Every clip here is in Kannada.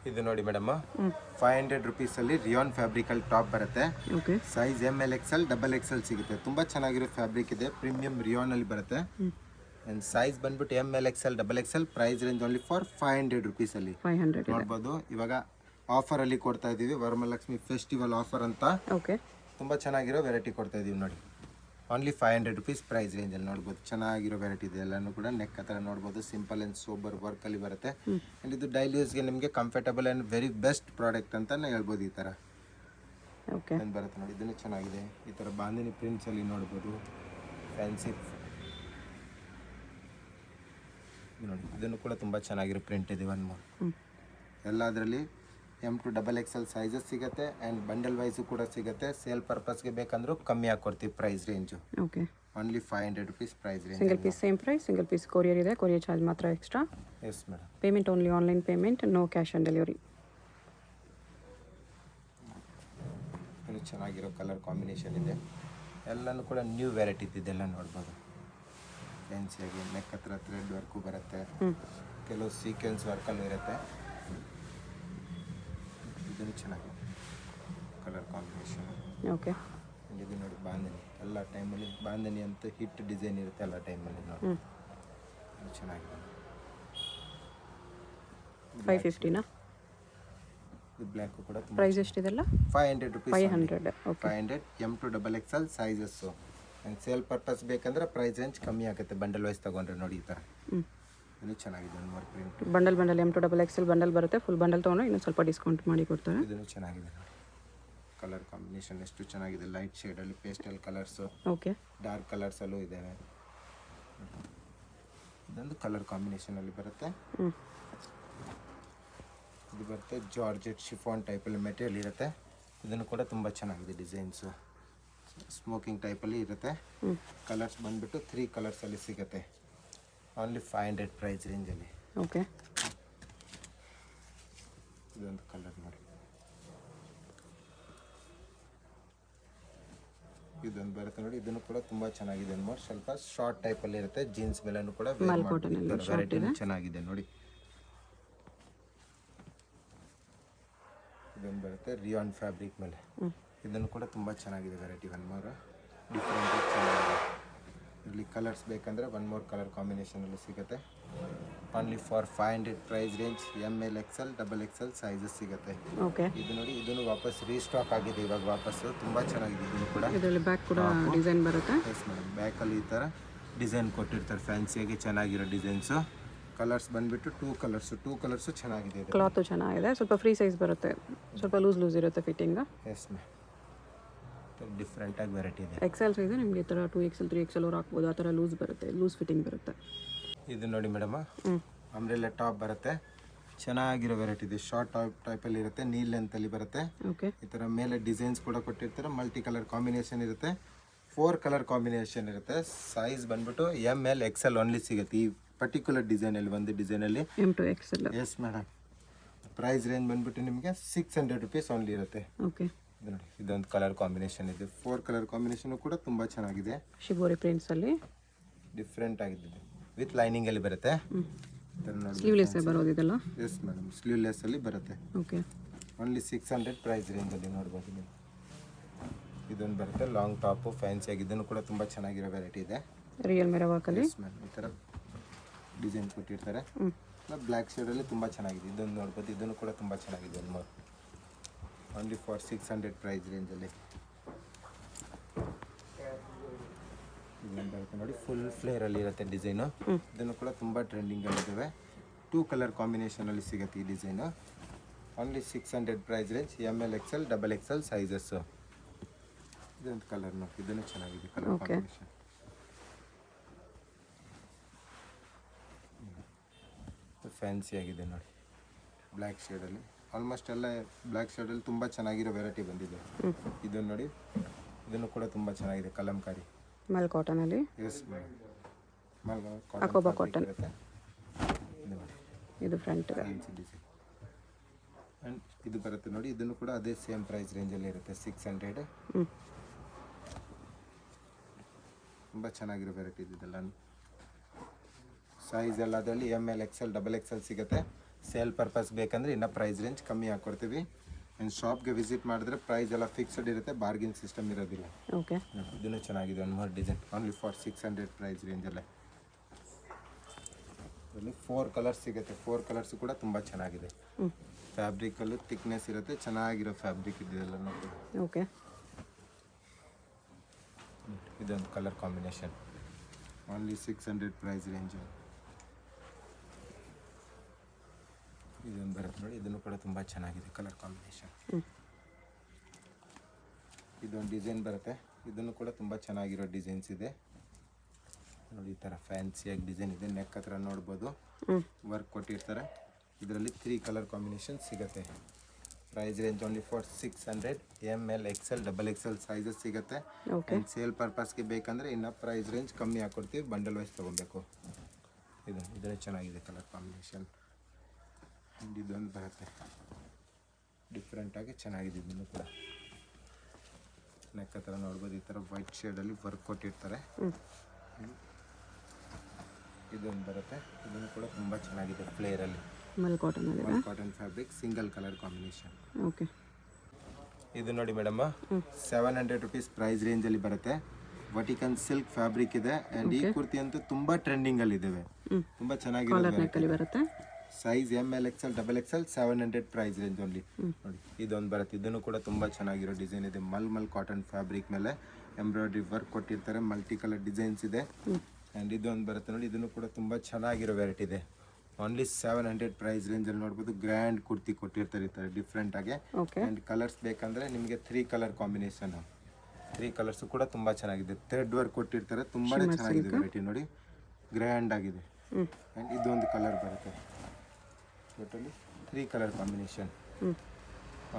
ಇದು ನೋಡಿ ಮೇಡಮ್ 500 ರುಪೀಸಲ್ಲಿ ರಿಯಾನ್ ಫ್ಯಾಬ್ರಿಕಲ್ಲಿ ಟಾಪ್ ಬರುತ್ತೆ. Okay. Size ML XL XXL ಸಿಗುತ್ತೆ. ತುಂಬ ಚೆನ್ನಾಗಿರೋ ಫ್ಯಾಬ್ರಿಕ್ ಇದೆ, ಪ್ರೀಮಿಯಂ ರಿಯಾನಲ್ಲಿ ಬರುತ್ತೆ. ಆ್ಯಂಡ್ ಸೈಜ್ ಬಂದ್ಬಿಟ್ಟು ML XL XXL. Price range only for 500 ರುಪೀಸಲ್ಲಿ 500 ನೋಡ್ಬೋದು. ಇವಾಗ ಆಫರಲ್ಲಿ ಕೊಡ್ತಾ ಇದ್ದೀವಿ, ವರಮಹಾಲಕ್ಷ್ಮಿ ಫೆಸ್ಟಿವಲ್ ಆಫರ್ ಅಂತ. ಓಕೆ. ತುಂಬ ಚೆನ್ನಾಗಿರೋ ವೆರೈಟಿ ಕೊಡ್ತಾ ಇದ್ದೀವಿ ನೋಡಿ. ಓನ್ಲಿ 500 ರುಪೀಸ್ ಪ್ರೈಸ್ ರೇಂಜಲ್ಲಿ ನೋಡ್ಬೋದು. ಚೆನ್ನಾಗಿರೋ ವೆರೈಟಿ ಇದೆ. ಎಲ್ಲನೂ ಕೂಡ ನೆಕ್ ಹತ್ರ ನೋಡ್ಬೋದು, ಸಿಂಪಲ್ ಆ್ಯಂಡ್ ಸೋಬರ್ ವರ್ಕಲ್ಲಿ ಬರುತ್ತೆ. ಆ್ಯಂಡ್ ಇದು ಡೈಲಿ ಯೂಸ್ಗೆ ನಿಮಗೆ comfortable and very best product ಅಂತಲೇ ಹೇಳ್ಬೋದು. ಈ ಥರ ಓಕೆ ಏನು ಬರುತ್ತೆ ನೋಡಿ, ಇದನ್ನು ಚೆನ್ನಾಗಿದೆ. ಈ ಥರ ಬಾಂದಿನಿ ಪ್ರಿಂಟ್ಸಲ್ಲಿ ನೋಡ್ಬೋದು, ಫ್ಯಾನ್ಸಿ ನೋಡಿ. ಇದನ್ನು ಕೂಡ ತುಂಬ ಚೆನ್ನಾಗಿರೋ ಪ್ರಿಂಟ್ ಇದೆ. ಒನ್ ಮೋರ್ ಎಲ್ಲದರಲ್ಲಿ M to XXL ಸೈಜಸ್ ಸಿಗುತ್ತೆ. ಆ್ಯಂಡ್ ಬಂಡಲ್ ವೈಸು ಕೂಡ ಸಿಗುತ್ತೆ. ಸೇಲ್ ಪರ್ಪಸ್ಗೆ ಬೇಕಂದ್ರೂ ಕಮ್ಮಿ ಹಾಕ್ಕೊಡ್ತೀವಿ price range. Okay. Only 500 rupees price range. Single piece same price, single piece courier ಇದೆ, ಕೊರಿಯರ್ ಚಾರ್ಜ್ ಮಾತ್ರ extra. Yes madam. Payment only online payment, no cash on delivery. ಇದು ಚೆನ್ನಾಗಿರೋ ಕಲರ್ ಕಾಂಬಿನೇಷನ್ ಇದೆ. ಎಲ್ಲನೂ ಕೂಡ ನ್ಯೂ ವೆರೈಟಿ ಇದೆಲ್ಲ ನೋಡ್ಬೋದು. ಫ್ಯಾನ್ಸಿಯಾಗಿ ನೆಕ್ ಹತ್ರ ಥ್ರೆಡ್ ವರ್ಕು ಬರುತ್ತೆ, ಕೆಲವು ಸೀಕ್ವೆನ್ಸ್ ವರ್ಕಲ್ಲೂ ಇರುತ್ತೆ. ಇದನ್ನು ಚೆನ್ನಾಗಿದೆ ಕಲರ್ ಕಾಂಬಿನೇಷನ್. ಓಕೆ. ಇದು ನೋಡಿ ಬಾಂಧನಿ, ಎಲ್ಲ ಟೈಮಲ್ಲಿ ಬಾಂಧನಿ ಅಂತ ಹಿಟ್ ಡಿಸೈನ್ ಇರುತ್ತೆ ಎಲ್ಲ ಟೈಮಲ್ಲಿ ನೋಡಿ. ಇದು ಚೆನ್ನಾಗಿದೆ. 550ನಾ? ಇದು ಬ್ಲ್ಯಾಕು ಕೂಡ ತುಂಬ. ಪ್ರೈಸ್ ಎಷ್ಟಿದೆಲ್ಲ? 500 rupees. 500. Okay. 500 M to XXL sizes. And sale purpose ಬೇಕಂದ್ರೆ ಪ್ರೈಸ್ ರೇಂಜ್ ಕಮ್ಮಿ ಆಗುತ್ತೆ ಬಂಡಲ್ ವೈಸ್ ತೊಗೊಂಡ್ರೆ ನೋಡಿ. ಈ ಥರ ಇದು ಚೆನ್ನಾಗಿದೆ. ಒಂದು mark print bundle M to XXL bundle ಬರುತ್ತೆ. ಫುಲ್ ಬಂಡಲ್ ತೊಗೊಂಡ್ರೆ ಇನ್ನೂ ಸ್ವಲ್ಪ ಡಿಸ್ಕೌಂಟ್ ಮಾಡಿ ಕೊಡ್ತಾರೆ. ಇದನ್ನು ಚೆನ್ನಾಗಿದೆ ನೋಡಿ. ಕಲರ್ ಕಾಂಬಿನೇಷನ್ ಎಷ್ಟು ಚೆನ್ನಾಗಿದೆ. ಲೈಟ್ ಶೇಡಲ್ಲಿ ಪೇಸ್ಟಲ್ ಕಲರ್ಸು, ಓಕೆ, ಡಾರ್ಕ್ ಕಲರ್ಸಲ್ಲೂ ಇದ್ದಾವೆ. ಇದೊಂದು ಕಲರ್ ಕಾಂಬಿನೇಷನಲ್ಲಿ ಬರುತ್ತೆ. ಇದು ಬರುತ್ತೆ ಜಾರ್ಜೆಟ್ ಶಿಫಾನ್ ಟೈಪಲ್ಲಿ ಮೆಟೀರಿಯಲ್ ಇರುತ್ತೆ. ಇದನ್ನು ಕೂಡ ತುಂಬ ಚೆನ್ನಾಗಿದೆ. ಡಿಸೈನ್ಸು ಸ್ಮೋಕಿಂಗ್ ಟೈಪಲ್ಲಿ ಇರುತ್ತೆ. ಕಲರ್ಸ್ ಬಂದುಬಿಟ್ಟು 3 ಕಲರ್ಸಲ್ಲಿ ಸಿಗುತ್ತೆ. ಓನ್ಲಿ 500 ಪ್ರೈಸ್ ರೇಂಜಲ್ಲಿ. ಓಕೆ. ಇದೊಂದು ಕಲರ್ ನೋಡಿ. ಇದೊಂದು ಬರುತ್ತೆ ನೋಡಿ. ಇದನ್ನು ಕೂಡ ತುಂಬ ಚೆನ್ನಾಗಿದೆ ನೋಡಿ. ಸ್ವಲ್ಪ ಶಾರ್ಟ್ ಟೈಪಲ್ಲಿ ಇರುತ್ತೆ. ಜೀನ್ಸ್ ಮೇಲೆನೂ ಕೂಡ ವೆರೈಟಿ ಚೆನ್ನಾಗಿದೆ ನೋಡಿ. ಇದೊಂದು ಬರುತ್ತೆ ರಿಯಾನ್ ಫ್ಯಾಬ್ರಿಕ್ ಮೇಲೆ. ಇದನ್ನು ಕೂಡ ತುಂಬ ಚೆನ್ನಾಗಿದೆ ವೆರೈಟಿ. ಒನ್ ಮೋರ್ ಡಿಫ್ರೆಂಟ್ ಚೆನ್ನಾಗಿದೆ. ಇಲ್ಲಿ ಕಲರ್ಸ್ ಬೇಕಂದರೆ ಒನ್ ಮೋರ್ ಕಲರ್ ಕಾಂಬಿನೇಷನಲ್ಲಿ ಸಿಗುತ್ತೆ. Only for 500 price range. ML XL XXL sizes ಸಿಗುತ್ತೆ. ಓಕೆ. ಇದು ನೋಡಿ, ಇದನ್ನು ವಾಪಸ್ ರೀಸ್ಟಾಕ್ ಆಗಿದೆ ಇವಾಗ ವಾಪಸ್ಸು. ತುಂಬ ಚೆನ್ನಾಗಿದೆ. ಇದನ್ನು ಕೂಡ ಇದರಲ್ಲಿ ಬ್ಯಾಕ್ ಕೂಡ ಡಿಸೈನ್ ಬರುತ್ತೆ. Yes madam. ಬ್ಯಾಕಲ್ಲಿ ಈ ಥರ ಡಿಸೈನ್ ಕೊಟ್ಟಿರ್ತಾರೆ ಫ್ಯಾನ್ಸಿಯಾಗಿ ಚೆನ್ನಾಗಿರೋ ಡಿಸೈನ್ಸು. ಕಲರ್ಸ್ ಬಂದುಬಿಟ್ಟು 2 ಕಲರ್ಸು ಚೆನ್ನಾಗಿದೆ. ಇದು ಕ್ಲಾತು ಚೆನ್ನಾಗಿದೆ. ಸ್ವಲ್ಪ ಫ್ರೀ ಸೈಜ್ ಬರುತ್ತೆ, ಸ್ವಲ್ಪ ಲೂಸ್ ಇರುತ್ತೆ ಫಿಟ್ಟಿಂಗ್. Yes ma'am. ಡಿಫ್ರೆಂಟಾಗಿ ವೆರೈಟಿ ಇದೆ. XL ಸೈಜ್ ನಿಮಗೆ ಈ ಥರ 2XL 3XL ಅವ್ರು ಹಾಕ್ಬೋದು. ಆ ಥರ ಲೂಸ್ ಬರುತ್ತೆ, ಲೂಸ್ ಫಿಟ್ಟಿಂಗ್ ಬರುತ್ತೆ. ಇದು ನೋಡಿ ಮೇಡಮ್, ಅಂಬ್ರೆಲ್ಲ ಟಾಪ್ ಬರುತ್ತೆ. ಚೆನ್ನಾಗಿರೋ ವೆರೈಟಿ ಇದೆ. ಶಾರ್ಟ್ ಟೈಪಲ್ಲಿ ಇರುತ್ತೆ, ನೀಲ್ ಲೆಂತಲ್ಲಿ ಬರುತ್ತೆ. ಓಕೆ. ಈ ಥರ ಮೇಲೆ ಡಿಸೈನ್ಸ್ ಕೂಡ ಕೊಟ್ಟಿರ್ತಾರೆ. ಮಲ್ಟಿ ಕಲರ್ ಕಾಂಬಿನೇಷನ್ ಇರುತ್ತೆ. 4 ಕಲರ್ ಕಾಂಬಿನೇಷನ್ ಇರುತ್ತೆ. ಸೈಜ್ ಬಂದ್ಬಿಟ್ಟು ML XL ಓನ್ಲಿ ಸಿಗುತ್ತೆ ಈ ಪರ್ಟಿಕ್ಯುಲರ್ ಡಿಸೈನಲ್ಲಿ. ಒಂದು ಡಿಸೈನಲ್ಲಿ M to XL. Yes madam. Price range ಬಂದ್ಬಿಟ್ಟು ನಿಮಗೆ 600 ರುಪೀಸ್ ಓನ್ಲಿ ಇರುತ್ತೆ. ಓಕೆ. ಇದು ನೋಡಿ, ಇದೊಂದು ಕಲರ್ ಕಾಂಬಿನೇಷನ್ ಇದೆ. 4 ಕಲರ್ ಕಾಂಬಿನೇಷನ್ ಕೂಡ ತುಂಬ ಚೆನ್ನಾಗಿದೆ. ಶಿಬೋರಿ ಪ್ರಿಂಟ್ಸಲ್ಲಿ ಡಿಫ್ರೆಂಟ್ ಆಗಿದೆ. ವಿತ್ ಲೈನಿಂಗಲ್ಲಿ ಬರುತ್ತೆ. ಸ್ಲೀವ್ಲೆಸ್ ಬರೋದು ಇದೆಲ್ಲ. ಎಸ್ ಮೇಡಮ್, ಸ್ಲೀವ್ಲೆಸ್ಸಲ್ಲಿ ಬರುತ್ತೆ. ಓಕೆ. ಓನ್ಲಿ 600 ಪ್ರೈಸ್ ರೇಂಜಲ್ಲಿ ನೋಡ್ಬೋದು ನೀವು. ಇದೊಂದು ಬರುತ್ತೆ ಲಾಂಗ್ ಟಾಪು ಫ್ಯಾನ್ಸಿಯಾಗಿ. ಇದನ್ನು ಕೂಡ ತುಂಬ ಚೆನ್ನಾಗಿರೋ ವೆರೈಟಿ ಇದೆ. ರಿಯಲ್ ಮಿರರ್ ವರ್ಕಲ್ಲಿ. Yes madam. ಈ ಥರ ಡಿಸೈನ್ ಕೊಟ್ಟಿರ್ತಾರೆ. ಬ್ಲ್ಯಾಕ್ ಶೇಡಲ್ಲಿ ತುಂಬ ಚೆನ್ನಾಗಿದೆ. ಇದೊಂದು ನೋಡ್ಬೋದು. ಇದನ್ನು ಕೂಡ ತುಂಬ ಚೆನ್ನಾಗಿದೆ. ಓನ್ಲಿ ಫಾರ್ 600 ಪ್ರೈಸ್ ರೇಂಜಲ್ಲಿ. ಇದೊಂದು ಬರುತ್ತೆ ನೋಡಿ, ಫುಲ್ ಫ್ಲೇರಲ್ಲಿ ಇರುತ್ತೆ ಡಿಸೈನು. ಇದನ್ನು ಕೂಡ ತುಂಬ ಟ್ರೆಂಡಿಂಗಲ್ಲಿದ್ದಾವೆ. 2 ಕಲರ್ ಕಾಂಬಿನೇಷನಲ್ಲಿ ಸಿಗುತ್ತೆ ಈ design. Only 600 price range. ML XL XXL sizes. ಇದೊಂದು ಕಲರ್ ನೋಡಿ, ಇದನ್ನು ಚೆನ್ನಾಗಿದೆ ಕಲರ್ ಕಾಂಬಿನೇಷನ್. ಫ್ಯಾನ್ಸಿ ಆಗಿದೆ ನೋಡಿ, ಬ್ಲ್ಯಾಕ್ ಶೇಡಲ್ಲಿ. ಆಲ್ಮೋಸ್ಟ್ ಎಲ್ಲ ಬ್ಲ್ಯಾಕ್ ಶೇಡಲ್ಲಿ ತುಂಬ ಚೆನ್ನಾಗಿರೋ ವೆರೈಟಿ ಬಂದಿದೆ. ಇದನ್ನು ನೋಡಿ, ಇದನ್ನು ಕೂಡ ತುಂಬ ಚೆನ್ನಾಗಿದೆ. ಕಲಂಕಾರಿ ಮಲ್ ಕಾಟನಲ್ಲಿ. Yes madam. ಅಕೋಬಾ ಕಾಟನ್. ಇದು ನೋಡಿ, ಇದು ಫ್ರಂಟ್ ಫ್ಯಾನ್ಸಿ ಡಿಸೈನ್. ಆ್ಯಂಡ್ ಇದು ಬರುತ್ತೆ ನೋಡಿ. ಇದನ್ನು ಕೂಡ ಅದೇ ಸೇಮ್ ಪ್ರೈಸ್ ರೇಂಜಲ್ಲಿ ಇರುತ್ತೆ, 600. ತುಂಬ ಚೆನ್ನಾಗಿರೋ ವೆರೈಟಿ ಇದೆಲ್ಲ. ಸೈಜ್ ಎಲ್ಲ ಅದರಲ್ಲಿ ML XL XXL ಸಿಗುತ್ತೆ. ಸೇಲ್ ಪರ್ಪಸ್ ಬೇಕಂದ್ರೆ ಇನ್ನೂ ಪ್ರೈಸ್ ರೇಂಜ್ ಕಮ್ಮಿ ಹಾಕ್ಕೊಡ್ತೀವಿ. ಆ್ಯಂಡ್ ಶಾಪ್ಗೆ ವಿಸಿಟ್ ಮಾಡಿದ್ರೆ ಪ್ರೈಸ್ ಎಲ್ಲ ಫಿಕ್ಸ್ಡ್ ಇರುತ್ತೆ, ಬಾರ್ಗಿನ್ ಸಿಸ್ಟಮ್ ಇರೋದಿಲ್ಲ. ಓಕೆ. ಇದನ್ನು ಚೆನ್ನಾಗಿದೆ, ಒಂದು ಮೂರು ಡಿಸೈನ್ ಓನ್ಲಿ ಫಾರ್ 600 ಪ್ರೈಸ್ ರೇಂಜಲ್ಲೇ. ಇದರಲ್ಲಿ 4 ಕಲರ್ಸ್ ಸಿಗುತ್ತೆ, 4 ಕಲರ್ಸ್ ಕೂಡ ತುಂಬ ಚೆನ್ನಾಗಿದೆ. ಫ್ಯಾಬ್ರಿಕಲ್ಲೂ ಥಿಕ್ನೆಸ್ ಇರುತ್ತೆ, ಚೆನ್ನಾಗಿರೋ ಫ್ಯಾಬ್ರಿಕ್ ಇದೆಲ್ಲ ನೋಡಿ. ಓಕೆ. ಇದೊಂದು colour combination only 600 price range. ಇದೊಂದು ಬರುತ್ತೆ ನೋಡಿ, ಇದನ್ನು ಕೂಡ ತುಂಬ ಚೆನ್ನಾಗಿದೆ ಕಲರ್ ಕಾಂಬಿನೇಷನ್. ಇದೊಂದು ಡಿಸೈನ್ ಬರುತ್ತೆ, ಇದನ್ನು ಕೂಡ ತುಂಬ ಚೆನ್ನಾಗಿರೋ ಡಿಸೈನ್ಸ್ ಇದೆ ನೋಡಿ. ಈ ಥರ ಫ್ಯಾನ್ಸಿಯಾಗಿ ಡಿಸೈನ್ ಇದೆ, ನೆಕ್ ಹತ್ರ ನೋಡ್ಬೋದು ವರ್ಕ್ ಕೊಟ್ಟಿರ್ತಾರೆ. ಇದರಲ್ಲಿ 3 ಕಲರ್ ಕಾಂಬಿನೇಷನ್ ಸಿಗುತ್ತೆ. Price range only for 600. ML XL XXL sizes ಸಿಗುತ್ತೆ. ಆ್ಯಂಡ್ ಸೇಲ್ ಪರ್ಪಸ್ಗೆ ಬೇಕಂದರೆ ಇನ್ನು ಪ್ರೈಸ್ ರೇಂಜ್ ಕಮ್ಮಿ ಹಾಕ್ಕೊಡ್ತೀವಿ, ಬಂಡಲ್ ವೈಸ್ ತೊಗೊಬೇಕು. ಇದರಲ್ಲಿ ಚೆನ್ನಾಗಿದೆ ಕಲರ್ ಕಾಂಬಿನೇಷನ್. ಆ್ಯಂಡ್ ಇದೊಂದು ಬರುತ್ತೆ ಡಿಫ್ರೆಂಟಾಗಿ ಚೆನ್ನಾಗಿದೆ. ಇದನ್ನು ಕೂಡ ನೆಕ್ ಹತ್ರ ನೋಡ್ಬೋದು, ಈ ಥರ ವೈಟ್ ಶೇಡಲ್ಲಿ ವರ್ಕ್ ಕೊಟ್ಟಿರ್ತಾರೆ. ಇದೊಂದು ಬರುತ್ತೆ, ಇದನ್ನು ಕೂಡ ತುಂಬ ಚೆನ್ನಾಗಿದೆ ಫ್ಲೇರಲ್ಲಿ. Mul cotton fabric single colour combination. Okay. ಇದು ನೋಡಿ ಮೇಡಮ್, 700 ರುಪೀಸ್ ಪ್ರೈಸ್ ರೇಂಜಲ್ಲಿ ಬರುತ್ತೆ. ವಟಿಕನ್ ಸಿಲ್ಕ್ ಫ್ಯಾಬ್ರಿಕ್ ಇದೆ. ಆ್ಯಂಡ್ ಈ ಕುರ್ತಿ ಅಂತೂ ತುಂಬ ಟ್ರೆಂಡಿಂಗಲ್ಲಿ ಇದ್ದಾವೆ, ತುಂಬ ಚೆನ್ನಾಗಿದೆ. ಬರುತ್ತೆ size ML XL XXL 700 price range only. ನೋಡಿ ಇದೊಂದು ಬರುತ್ತೆ, ಇದನ್ನು ಕೂಡ ತುಂಬ ಚೆನ್ನಾಗಿರೋ ಡಿಸೈನ್ ಇದೆ. ಮಲ್ ಕಾಟನ್ ಫ್ಯಾಬ್ರಿಕ್ ಮೇಲೆ ಎಂಬ್ರಾಯ್ಡ್ರಿ ವರ್ಕ್ ಕೊಟ್ಟಿರ್ತಾರೆ, ಮಲ್ಟಿ ಕಲರ್ ಡಿಸೈನ್ಸ್ ಇದೆ. ಆ್ಯಂಡ್ ಇದೊಂದು ಬರುತ್ತೆ ನೋಡಿ, ಇದನ್ನು ಕೂಡ ತುಂಬ ಚೆನ್ನಾಗಿರೋ ವೆರೈಟಿ ಇದೆ. ಓನ್ಲಿ 700 ಪ್ರೈಸ್ ರೇಂಜಲ್ಲಿ ನೋಡ್ಬೋದು. ಗ್ರ್ಯಾಂಡ್ ಕುರ್ತಿ ಕೊಟ್ಟಿರ್ತಾರೆ ಈ ಥರ ಡಿಫ್ರೆಂಟಾಗಿ. ಆ್ಯಂಡ್ ಕಲರ್ಸ್ ಬೇಕಂದರೆ ನಿಮಗೆ 3 ಕಲರ್ ಕಾಂಬಿನೇಷನ್, 3 ಕಲರ್ಸು ಕೂಡ ತುಂಬ ಚೆನ್ನಾಗಿದೆ. ಥ್ರೆಡ್ ವರ್ಕ್ ಕೊಟ್ಟಿರ್ತಾರೆ, ತುಂಬಾ ಚೆನ್ನಾಗಿದೆ ವೆರೈಟಿ ನೋಡಿ, ಗ್ರ್ಯಾಂಡ್ ಆಗಿದೆ. ಆ್ಯಂಡ್ ಇದೊಂದು ಕಲರ್ ಬರುತ್ತೆ, totally 3 colour combination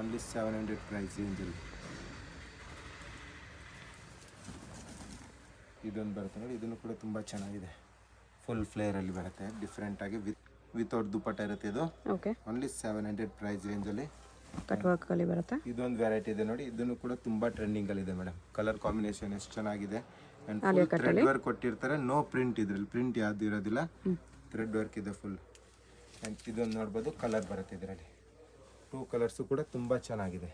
only 700 price ರೇಂಜಲ್ಲಿ. ಇದೊಂದು ಬರುತ್ತೆ ನೋಡಿ, ಇದನ್ನು ಕೂಡ ತುಂಬ ಚೆನ್ನಾಗಿದೆ. ಫುಲ್ ಫ್ಲೇರಲ್ಲಿ ಬರುತ್ತೆ, ಡಿಫ್ರೆಂಟಾಗಿ ವಿತೌಟ್ ದುಪ್ಪಟ್ಟ ಇರುತ್ತೆ. ಇದು ಓನ್ಲಿ 700 ಪ್ರೈಸ್ ರೇಂಜಲ್ಲಿ ಕಟ್ ವರ್ಕಲ್ಲಿ ಬರುತ್ತೆ. ಇದೊಂದು ವೆರೈಟಿ ಇದೆ ನೋಡಿ, ಇದನ್ನು ಕೂಡ ತುಂಬ ಟ್ರೆಂಡಿಂಗಲ್ಲಿದೆ ಮೇಡಮ್. ಕಲರ್ ಕಾಂಬಿನೇಷನ್ ಎಷ್ಟು ಚೆನ್ನಾಗಿದೆ. ಆ್ಯಂಡ್ ಥ್ರೆಡ್ ವರ್ಕ್ ಕೊಟ್ಟಿರ್ತಾರೆ, ನೋ ಪ್ರಿಂಟ್, ಇದರಲ್ಲಿ ಪ್ರಿಂಟ್ ಯಾವುದು ಇರೋದಿಲ್ಲ, ಥ್ರೆಡ್ ವರ್ಕ್ ಇದೆ ಫುಲ್. ಆ್ಯಂಡ್ ಇದೊಂದು ನೋಡ್ಬೋದು ಕಲರ್ ಬರುತ್ತೆ ಇದರಲ್ಲಿ. 2 ಕಲರ್ಸು ಕೂಡ ತುಂಬ ಚೆನ್ನಾಗಿದೆ.